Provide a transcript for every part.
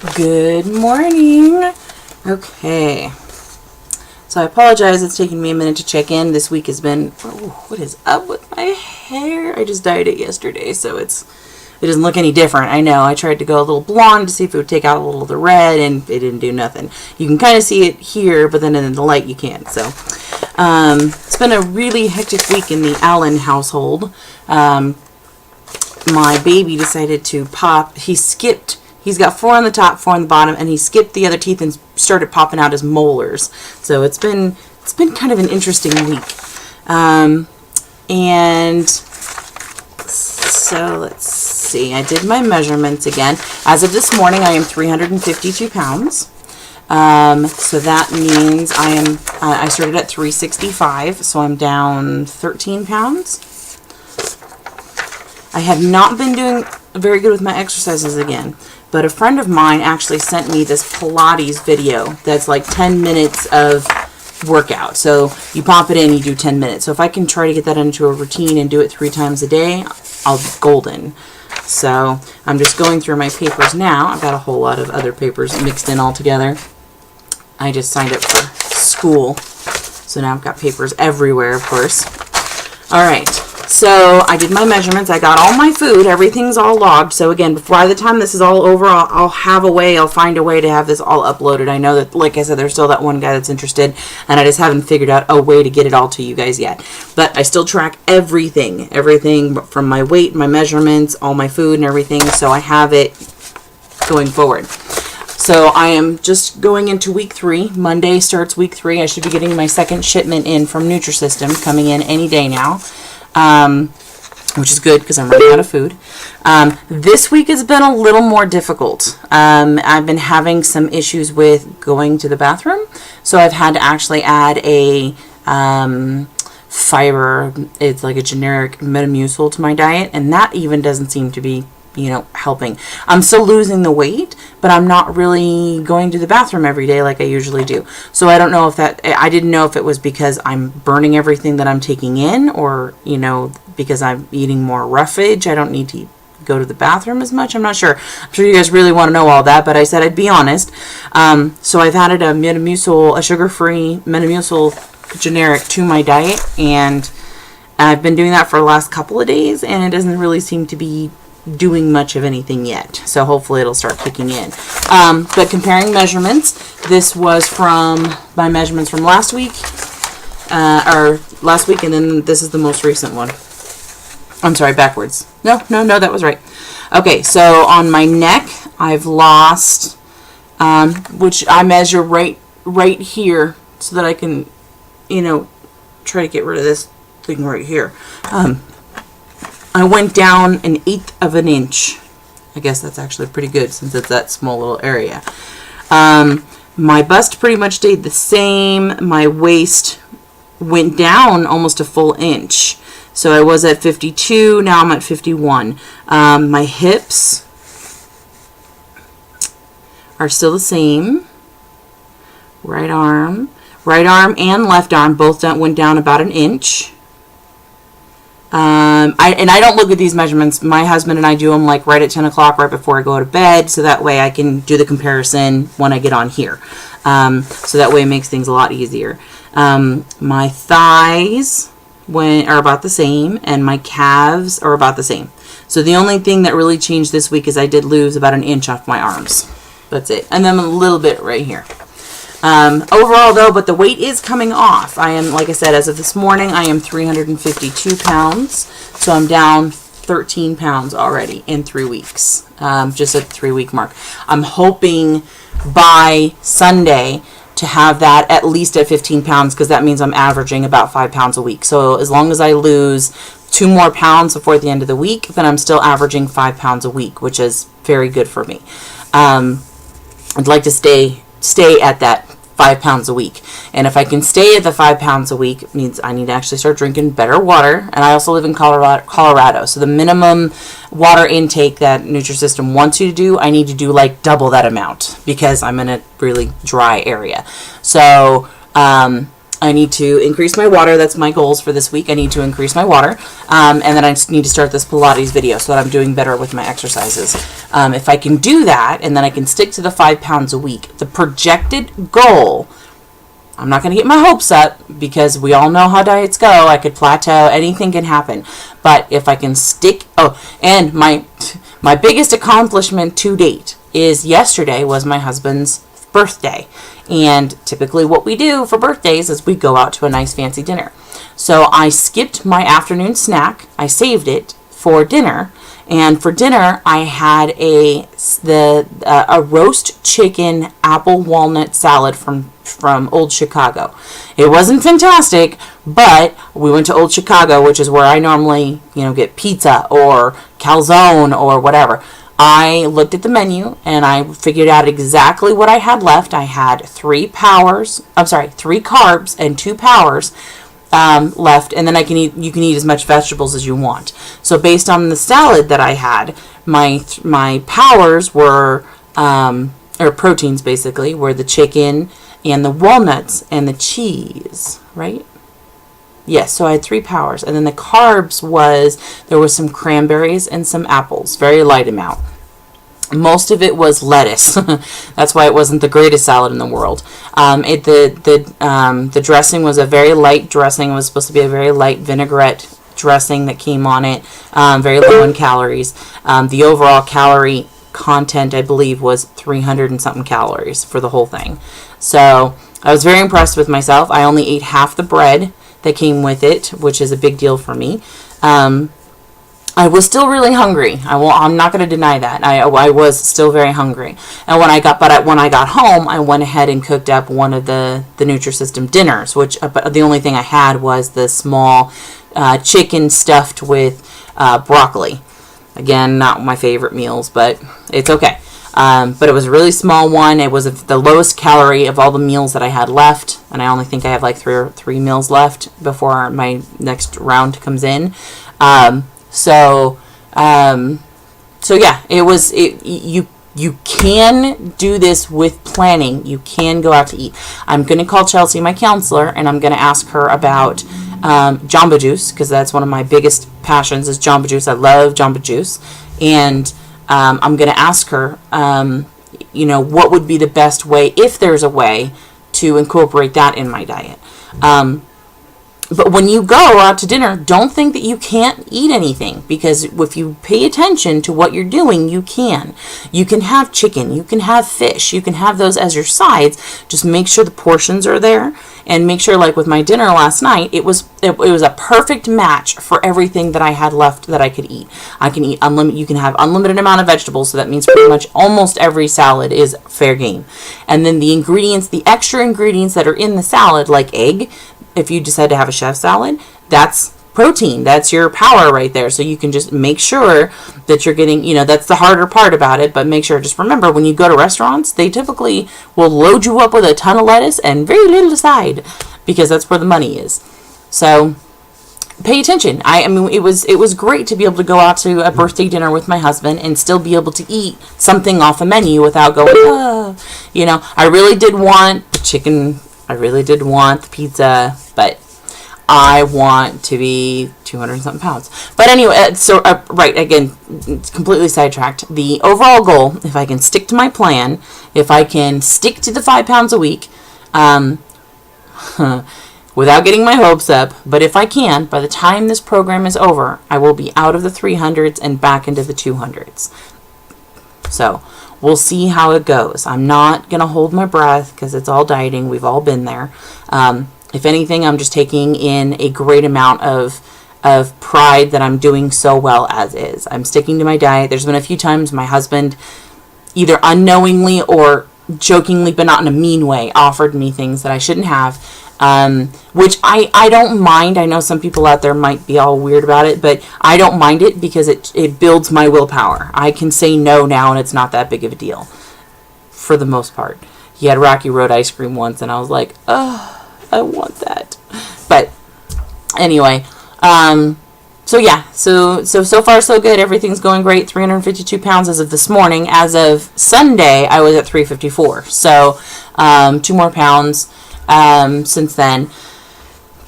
Good morning. Okay. So I apologize, it's taking me a minute to check in. This week has been, what is up with my hair? I just dyed it yesterday, so it doesn't look any different. I know, I tried to go a little blonde to see if it would take out a little of the red, and it didn't do nothing. You can kind of see it here, but then in the light you can't. So it's been a really hectic week in the Allen household. My baby decided to pop. He's got 4 on the top, 4 on the bottom, and he skipped the other teeth and started popping out his molars. So it's been kind of an interesting week. And so let's see. I did my measurements again. As of this morning, I am 352 pounds. So that means I started at 365, so I'm down 13 pounds. I have not been doing very good with my exercises again, but a friend of mine actually sent me this Pilates video that's like 10 minutes of workout. So you pop it in, you do 10 minutes. So if I can try to get that into a routine and do it 3 times a day, I'll be golden. So I'm just going through my papers now. I've got a whole lot of other papers mixed in all together. I just signed up for school, so now I've got papers everywhere, of course. All right. So I did my measurements. I got all my food. Everything's all logged. So again, by the time this is all over, I'll find a way to have this all uploaded. I know that, like I said, there's still that one guy that's interested, and I just haven't figured out a way to get it all to you guys yet. But I still track everything from my weight, my measurements, all my food and everything. So I have it going forward. So I am just going into week 3. Monday starts week 3. I should be getting my second shipment in from Nutrisystem, coming in any day now. Which is good because I'm running out of food. This week has been a little more difficult. I've been having some issues with going to the bathroom, so I've had to actually add a fiber. It's like a generic Metamucil to my diet, and that even doesn't seem to be helping. I'm still losing the weight, but I'm not really going to the bathroom every day like I usually do. So I don't know I didn't know if it was because I'm burning everything that I'm taking in, or, because I'm eating more roughage. I don't need to go to the bathroom as much. I'm not sure. I'm sure you guys really want to know all that, but I said I'd be honest. So I've added a sugar-free Metamucil generic to my diet, and I've been doing that for the last couple of days, and it doesn't really seem to be doing much of anything yet, so hopefully it'll start kicking in. But comparing measurements, this was from my measurements from last week, and then this is the most recent one. I'm sorry, backwards. No, that was right. Okay, so on my neck, I've lost, which I measure right here, so that I can, try to get rid of this thing right here. I went down 1/8 of an inch. I guess that's actually pretty good since it's that small little area. My bust pretty much stayed the same. My waist went down almost a full inch. So I was at 52, now I'm at 51. My hips are still the same. Right arm and left arm both went down about 1 inch. I don't look at these measurements. My husband and I do them like right at 10 o'clock, right before I go to bed, so that way I can do the comparison when I get on here. So that way it makes things a lot easier. My thighs are about the same, and my calves are about the same. So the only thing that really changed this week is I did lose about 1 inch off my arms. That's it. And then a little bit right here. Overall though, but the weight is coming off. I am, like I said, as of this morning, I am 352 pounds. So I'm down 13 pounds already in 3 weeks. Just at the 3-week mark. I'm hoping by Sunday to have that at least at 15 pounds, because that means I'm averaging about 5 pounds a week. So as long as I lose 2 more pounds before the end of the week, then I'm still averaging 5 pounds a week, which is very good for me. I'd like to stay at that 5 pounds a week. And if I can stay at the 5 pounds a week, it means I need to actually start drinking better water. And I also live in Colorado. So the minimum water intake that Nutrisystem wants you to do, I need to do like double that amount because I'm in a really dry area. So I need to increase my water. That's my goals for this week. I need to increase my water. And then I just need to start this Pilates video so that I'm doing better with my exercises. If I can do that, and then I can stick to the 5 pounds a week, the projected goal, I'm not going to get my hopes up because we all know how diets go. I could plateau. Anything can happen. But if I can stick... Oh, and my biggest accomplishment to date is yesterday was my husband's birthday. And typically what we do for birthdays is we go out to a nice fancy dinner. So I skipped my afternoon snack. I saved it for dinner. And for dinner, I had a roast chicken apple walnut salad from Old Chicago. It wasn't fantastic, but we went to Old Chicago, which is where I normally, get pizza or calzone or whatever. I looked at the menu and I figured out exactly what I had left. I had 3 carbs and 2 powers left, and then you can eat as much vegetables as you want. So based on the salad that I had, my powers were, or proteins basically, were the chicken and the walnuts and the cheese, right? Yes, so I had 3 powers. And then the carbs there was some cranberries and some apples, very light amount. Most of it was lettuce. That's why it wasn't the greatest salad in the world. The dressing was a very light dressing. It was supposed to be a very light vinaigrette dressing that came on it. Very low in calories. The overall calorie content, I believe, was 300 and something calories for the whole thing. So I was very impressed with myself. I only ate half the bread that came with it, which is a big deal for me. I was still really hungry. I'm not going to deny that. I was still very hungry. And when I got home, I went ahead and cooked up one of the Nutrisystem dinners, but the only thing I had was the small chicken stuffed with broccoli. Again, not my favorite meals, but it's okay. But it was a really small one. It was the lowest calorie of all the meals that I had left, and I only think I have like three meals left before my next round comes in. So yeah, you can do this with planning. You can go out to eat. I'm going to call Chelsea, my counselor, and I'm going to ask her about Jamba Juice, because that's one of my biggest passions is Jamba Juice. I love Jamba Juice. And I'm going to ask her, what would be the best way, if there's a way, to incorporate that in my diet. But when you go out to dinner, don't think that you can't eat anything, because if you pay attention to what you're doing, you can. You can have chicken, you can have fish, you can have those as your sides. Just make sure the portions are there, and make sure, like with my dinner last night, it was a perfect match for everything that I had left that I could eat. I can eat you can have unlimited amount of vegetables, so that means pretty much almost every salad is fair game. And then the extra ingredients that are in the salad, like egg, if you decide to have a chef salad, that's protein. That's your power right there. So you can just make sure that you're getting, that's the harder part about it, but make sure, just remember, when you go to restaurants, they typically will load you up with a ton of lettuce and very little aside, because that's where the money is. So pay attention. I mean, it was great to be able to go out to a birthday dinner with my husband and still be able to eat something off a menu without going, I really did want the chicken. I really did want the pizza, but I want to be 200 and something pounds. But anyway, right, again, completely sidetracked. The overall goal, if I can stick to my plan, if I can stick to the 5 pounds a week, without getting my hopes up, but if I can, by the time this program is over, I will be out of the 300s and back into the 200s. So we'll see how it goes. I'm not going to hold my breath, because it's all dieting. We've all been there. If anything, I'm just taking in a great amount of pride that I'm doing so well as is. I'm sticking to my diet. There's been a few times my husband, either unknowingly or jokingly, but not in a mean way, offered me things that I shouldn't have, which I don't mind. I know some people out there might be all weird about it, but I don't mind it, because it builds my willpower. I can say no now, and it's not that big of a deal, for the most part. He had Rocky Road ice cream once, and I was like, oh, I want that. But anyway, so yeah, so far so good. Everything's going great. 352 pounds as of this morning. As of Sunday, I was at 354. So 2 more pounds since then.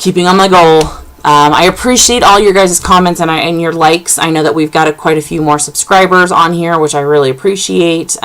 keeping on my goal. I appreciate all your guys' comments and your likes. I know that we've got quite a few more subscribers on here, which I really appreciate.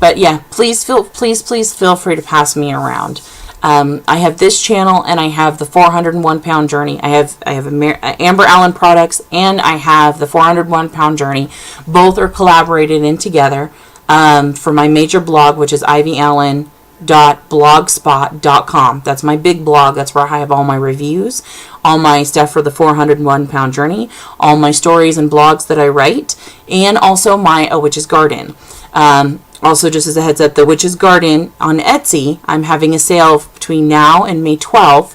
But yeah, please feel free to pass me around. I have this channel and I have the 401 pound journey. I have Amber Allen products and I have the 401 pound journey. Both are collaborated in together for my major blog, which is ivyallen.blogspot.com. That's my big blog. That's where I have all my reviews, all my stuff for the 401 pound journey, all my stories and blogs that I write, and also my A Witch's Garden. Also, just as a heads up, the Witch's Garden on Etsy, I'm having a sale between now and May 12th.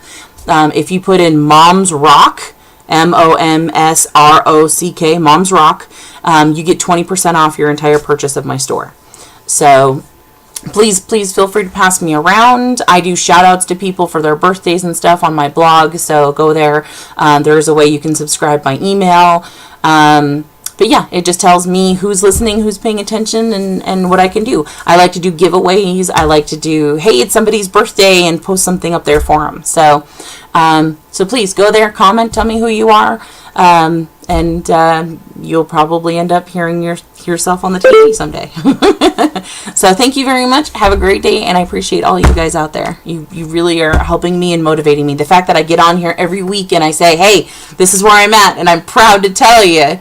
If you put in Mom's Rock, MOMSROCK, Mom's Rock, you get 20% off your entire purchase of my store. So please feel free to pass me around. I do shout outs to people for their birthdays and stuff on my blog, so go there. There's a way you can subscribe by email. But yeah, it just tells me who's listening, who's paying attention, and what I can do. I like to do giveaways. I like to do, hey, it's somebody's birthday, and post something up there for them. So please go there, comment, tell me who you are, and you'll probably end up hearing yourself on the TV someday. So thank you very much. Have a great day, and I appreciate all you guys out there. You really are helping me and motivating me. The fact that I get on here every week and I say, hey, this is where I'm at, and I'm proud to tell you,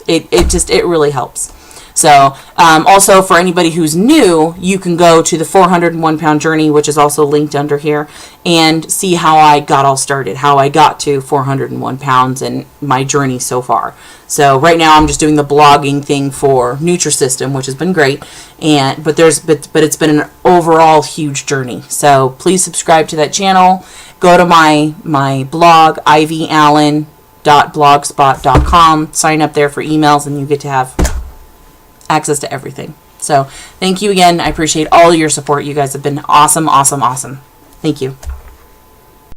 it really helps. So also for anybody who's new, you can go to the 401 pound journey, which is also linked under here, and see how I got all started, how I got to 401 pounds and my journey so far. So right now I'm just doing the blogging thing for Nutrisystem, which has been great, but it's been an overall huge journey. So please subscribe to that channel. Go to my blog, ivyallen.blogspot.com. Sign up there for emails and you get to have access to everything. So thank you again. I appreciate all your support. You guys have been awesome. Thank you.